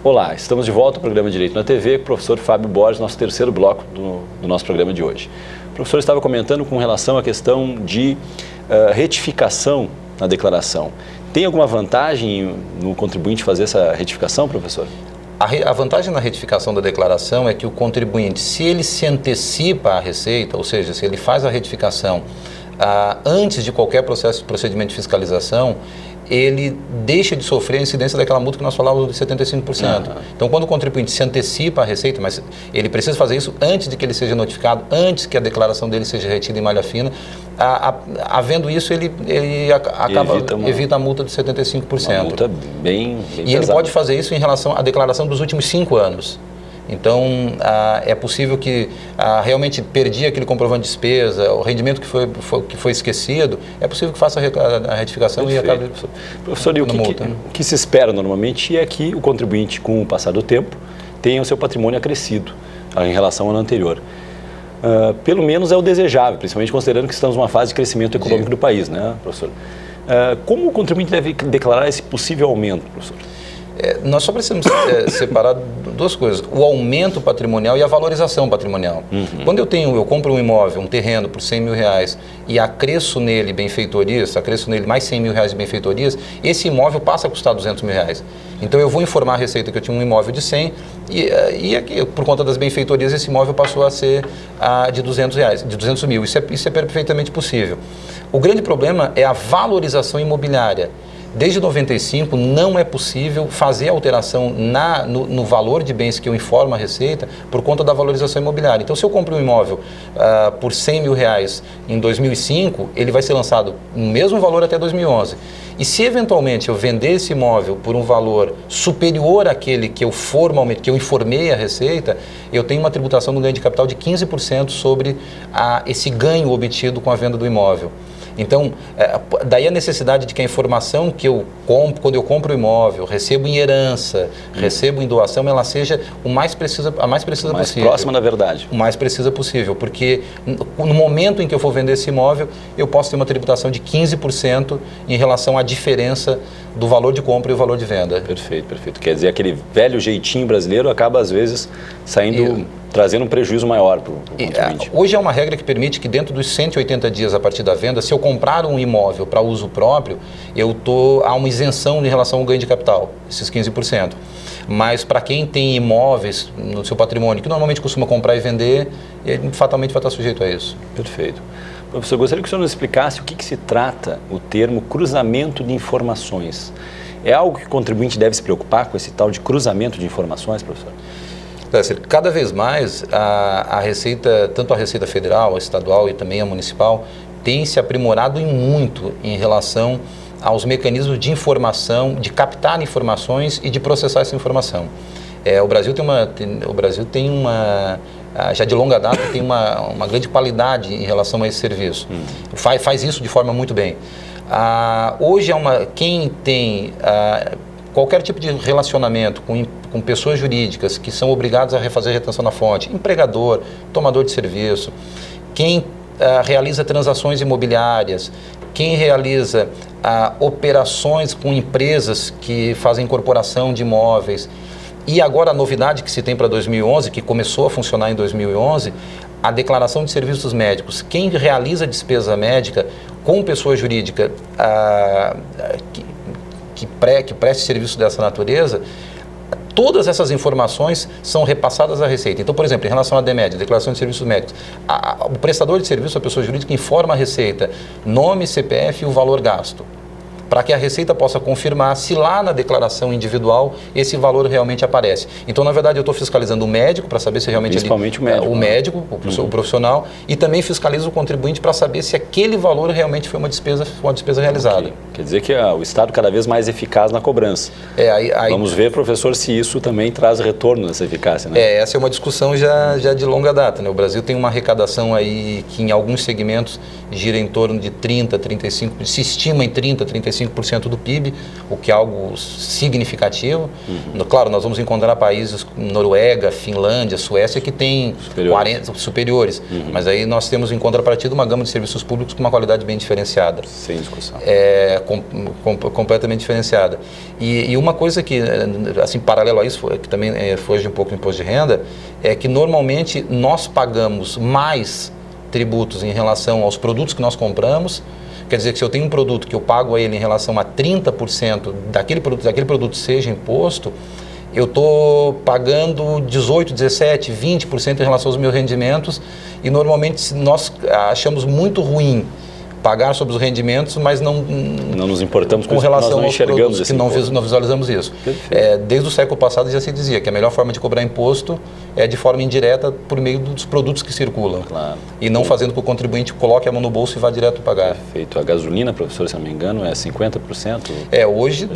Olá, estamos de volta ao programa Direito na TV com o professor Fábio Borges, nosso terceiro bloco do nosso programa de hoje. O professor estava comentando com relação à questão de retificação na declaração. Tem alguma vantagem no contribuinte fazer essa retificação, professor? A vantagem na retificação da declaração é que o contribuinte, se ele se antecipa à receita, ou seja, se ele faz a retificação antes de qualquer procedimento de fiscalização, ele deixa de sofrer a incidência daquela multa que nós falávamos de 75%. Então, quando o contribuinte se antecipa à receita, mas ele precisa fazer isso antes de que ele seja notificado, antes que a declaração dele seja retida em malha fina, havendo isso, ele evita a multa de 75%. Uma multa bem pesada. Ele pode fazer isso em relação à declaração dos últimos 5 anos. Então, é possível que realmente perdi aquele comprovante de despesa, o rendimento que foi esquecido, é possível que faça a retificação. Perfeito. E acabe... Professor, e o que se espera normalmente é que o contribuinte, com o passar do tempo, tenha o seu patrimônio acrescido em relação ao ano anterior. Pelo menos é o desejável, principalmente considerando que estamos numa fase de crescimento econômico do país, né, professor? Como o contribuinte deve declarar esse possível aumento, professor? Nós só precisamos separar duas coisas, o aumento patrimonial e a valorização patrimonial. Quando eu compro um imóvel, um terreno por R$100 mil e acresço nele benfeitorias, acresço nele mais R$100 mil de benfeitorias, esse imóvel passa a custar R$200 mil. Então eu vou informar a Receita que eu tinha um imóvel de 100 e aqui, por conta das benfeitorias, esse imóvel passou a ser de R$200 mil. Isso é perfeitamente possível. O grande problema é a valorização imobiliária. Desde 95 não é possível fazer alteração no valor de bens que eu informo a Receita por conta da valorização imobiliária. Então, se eu compro um imóvel por R$100 mil em 2005, ele vai ser lançado no mesmo valor até 2011. E se eventualmente eu vender esse imóvel por um valor superior àquele que eu informei a Receita, eu tenho uma tributação no ganho de capital de 15% sobre esse ganho obtido com a venda do imóvel. Então, daí a necessidade de que a informação que eu compro, quando eu compro o imóvel, recebo em herança, recebo em doação, ela seja a mais precisa possível. Mais próxima da verdade. O mais precisa possível, porque no momento em que eu for vender esse imóvel, eu posso ter uma tributação de 15% em relação à diferença do valor de compra e o valor de venda. Perfeito, perfeito. Quer dizer, aquele velho jeitinho brasileiro acaba, às vezes, trazendo um prejuízo maior para o contribuinte. Hoje é uma regra que permite que dentro dos 180 dias a partir da venda, se eu comprar um imóvel para uso próprio, há uma isenção em relação ao ganho de capital, esses 15%. Mas para quem tem imóveis no seu patrimônio, que normalmente costuma comprar e vender, ele fatalmente vai estar sujeito a isso. Perfeito. Professor, gostaria que o senhor nos explicasse o que se trata o termo cruzamento de informações. É algo que o contribuinte deve se preocupar com esse tal de cruzamento de informações, professor? Cada vez mais a Receita, tanto a Receita Federal, a estadual e também a municipal, tem se aprimorado muito em relação aos mecanismos de informação, de captar informações e de processar essa informação. O Brasil tem já de longa data, tem uma grande qualidade em relação a esse serviço. Faz isso de forma muito bem. Hoje, quem tem qualquer tipo de relacionamento com pessoas jurídicas que são obrigadas a refazer retenção na fonte, empregador, tomador de serviço, quem realiza transações imobiliárias, quem realiza operações com empresas que fazem incorporação de imóveis. E agora a novidade que se tem para 2011, que começou a funcionar em 2011, a declaração de serviços médicos. Quem realiza despesa médica com pessoa jurídica que preste serviço dessa natureza, todas essas informações são repassadas à Receita. Então, por exemplo, em relação à DEMED, Declaração de Serviços Médicos, o prestador de serviço, a pessoa jurídica, informa a Receita nome, CPF e o valor gasto, para que a Receita possa confirmar se lá na declaração individual esse valor realmente aparece. Então, na verdade, eu estou fiscalizando o médico para saber se realmente principalmente o médico, o profissional, e também fiscalizo o contribuinte para saber se aquele valor realmente foi uma despesa realizada. Okay. Quer dizer que o Estado cada vez mais eficaz na cobrança. Vamos ver, professor, se isso também traz retorno nessa eficácia, né? Essa é uma discussão já de longa data, né? O Brasil tem uma arrecadação aí que em alguns segmentos gira em torno de 30, 35, se estima em 30, 35 5% do PIB, o que é algo significativo. Claro, nós vamos encontrar países como Noruega, Finlândia, Suécia, que têm superiores. Mas aí nós temos em contrapartida uma gama de serviços públicos com uma qualidade bem diferenciada. Sem discussão. Completamente diferenciada. E uma coisa que, assim, paralelo a isso, que também foge um pouco do imposto de renda, é que normalmente nós pagamos mais tributos em relação aos produtos que nós compramos. Quer dizer que se eu tenho um produto que eu pago a ele em relação a 30% daquele produto seja imposto, eu estou pagando 18%, 17%, 20% em relação aos meus rendimentos, e normalmente nós achamos muito ruim pagar sobre os rendimentos, mas não nos importamos com relação nós não aos produtos, que não visualizamos isso. Desde o século passado já se dizia que a melhor forma de cobrar imposto é de forma indireta por meio dos produtos que circulam. Claro. E não fazendo com que o contribuinte coloque a mão no bolso e vá direto pagar. Perfeito. A gasolina, professor, se não me engano, é 50%? Hoje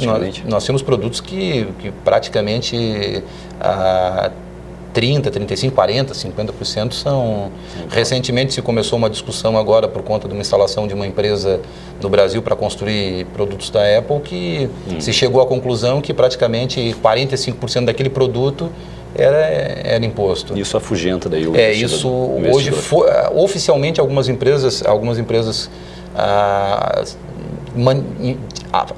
nós temos produtos que praticamente 30%, 35%, 40%, 50% são... Recentemente se começou uma discussão agora por conta de uma instalação de uma empresa no Brasil para construir produtos da Apple, que se chegou à conclusão que praticamente 45% daquele produto era imposto. Isso afugenta daí o isso hoje oficialmente algumas empresas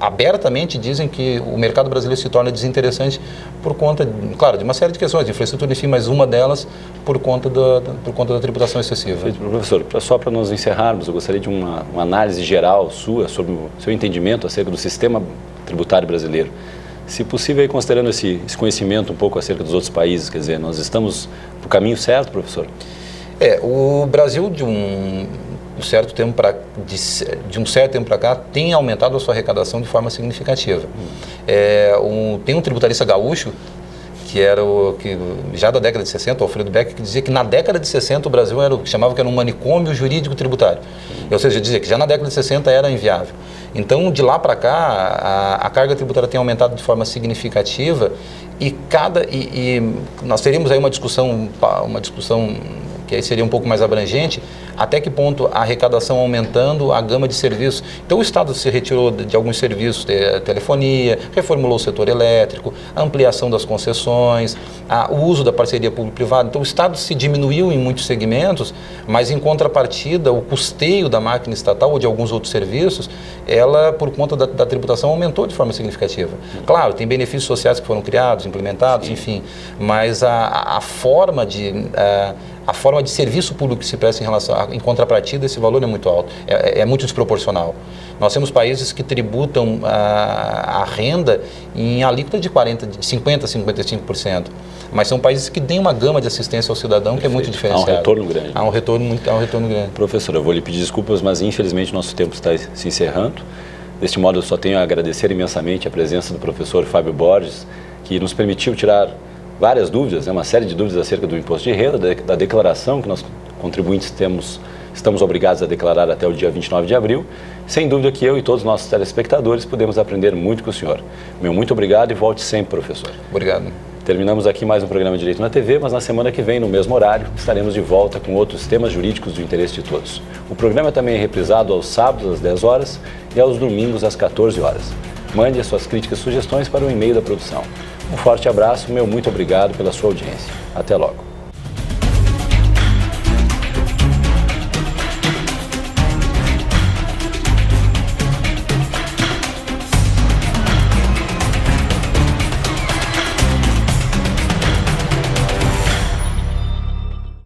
abertamente dizem que o mercado brasileiro se torna desinteressante por conta, claro, de uma série de questões, de infraestrutura, enfim, mas uma delas por conta da tributação excessiva. Perfeito, professor. Só para nós encerrarmos, eu gostaria de uma análise geral sua sobre o seu entendimento acerca do sistema tributário brasileiro. Se possível, aí, considerando esse conhecimento um pouco acerca dos outros países, quer dizer, nós estamos no caminho certo, professor? O Brasil de um certo tempo para cá tem aumentado a sua arrecadação de forma significativa. Tem um tributarista gaúcho que já da década de 60, o Alfredo Beck, que dizia que na década de 60 o Brasil chamava que era um manicômio jurídico tributário. Ou seja, dizia que já na década de 60 era inviável. Então, de lá para cá, a carga tributária tem aumentado de forma significativa e nós teríamos aí uma discussão que aí seria um pouco mais abrangente, até que ponto a arrecadação aumentando a gama de serviços. Então o Estado se retirou de alguns serviços, de telefonia, reformulou o setor elétrico, a ampliação das concessões, o uso da parceria público-privada. Então o Estado se diminuiu em muitos segmentos, mas em contrapartida o custeio da máquina estatal ou de alguns outros serviços, ela por conta da tributação aumentou de forma significativa. Claro, tem benefícios sociais que foram criados, implementados, enfim, mas a forma de serviço público que se presta em contrapartida, esse valor é muito alto, é muito desproporcional. Nós temos países que tributam a renda em alíquota de 50%, 55%, mas são países que têm uma gama de assistência ao cidadão que é muito diferenciada. Há um retorno grande. Há um retorno grande. Professor, eu vou lhe pedir desculpas, mas infelizmente nosso tempo está se encerrando. Deste modo, eu só tenho a agradecer imensamente a presença do professor Fábio Borges, que nos permitiu tirar várias dúvidas, uma série de dúvidas acerca do imposto de renda, da declaração que nós contribuintes estamos obrigados a declarar até o dia 29 de abril. Sem dúvida que eu e todos os nossos telespectadores podemos aprender muito com o senhor. Muito obrigado e volte sempre, professor. Obrigado. Terminamos aqui mais um programa Direito na TV, mas na semana que vem, no mesmo horário, estaremos de volta com outros temas jurídicos do interesse de todos. O programa também é reprisado aos sábados às 10 horas e aos domingos às 14 horas. Mande as suas críticas e sugestões para o e-mail da produção. Um forte abraço, muito obrigado pela sua audiência. Até logo.